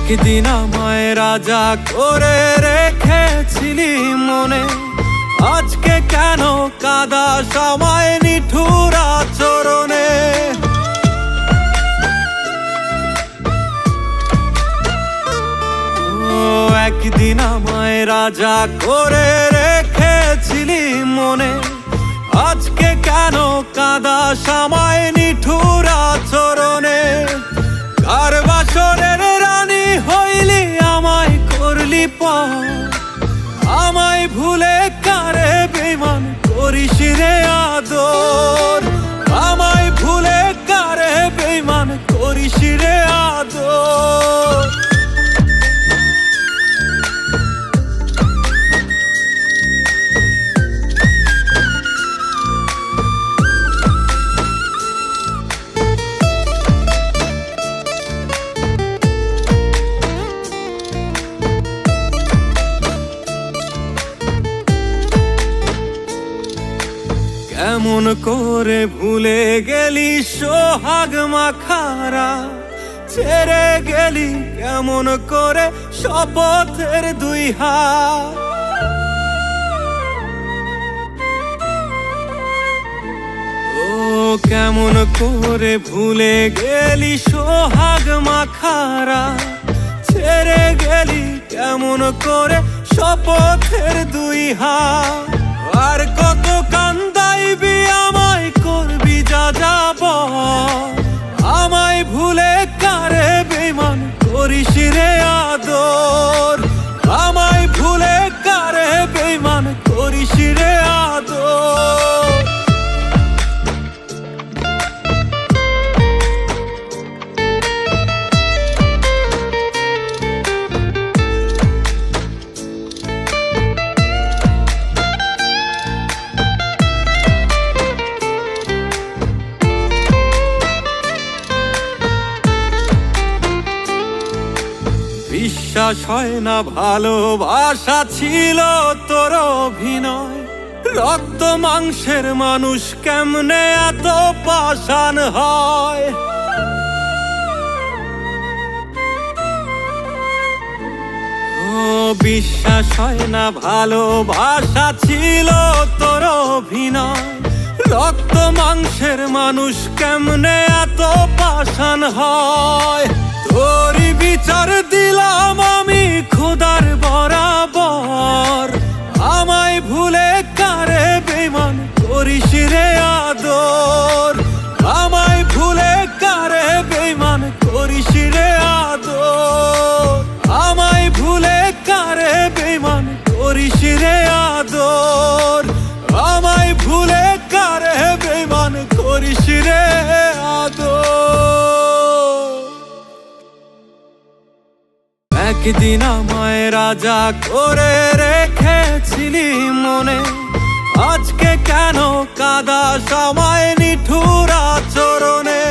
একদিন আমায় রাজা করে রেখেছিলি মনে, আজকে কেন কাঁদাস আমায় নিঠুর আচরণে। একদিন আমায় রাজা করে রেখেছিলি মনে, আজকে কেন কাঁদাস আমায় নিঠুর আচরণে। কার বাসরের রানী হইলি আমায় করলি পর, আমায় ভুলে কারে বেঈমান করিস রে আদর। আমায় ভুলে কারে বেঈমান করিস রে আদর। কেমন করে ভুলে গেলি সোহাগ মাখারা, ছেড়ে গেলি কেমন করে শপথের দুই হাত। ও কেমন করে ভুলে গেলি সোহাগ মাখারা, ছেড়ে গেলি কেমন করে শপথের দুই হাত। আর কত কান্দাইবি আমায় করবি যা যাব, আমায় ভুলে কারে বেঈমান করিস রে আদর। আমায় ভুলে কারে বেঈমান করিস রে আদর। বিশ্বাস হয় না ভালোবাসা ছিল তোর অভিনয়, রক্ত মাংসের মানুষ কেমনে এত পাষাণ হয়। ও বিশ্বাস হয় না ভালোবাসা ছিল তোর অভিনয়, রক্ত মাংসের মানুষ কেমনে এত পাষাণ হয়। তোরই বিচার দিলাম আমি খোদার বরাবর, আমায় ভুলে কারে বেঈমান করিস রে আদর। আমায় ভুলে কারে বেঈমান করিস রে আদর। আমায় ভুলে কারে বেঈমান করিস রে আদর। আমায় ভুলে কারে বেঈমান করিস রে আদর। একদিন আমায় রাজা করে রেখেছিলি মনে, আজকে কেন কাঁদাস আমায় নিঠুর আচরণে।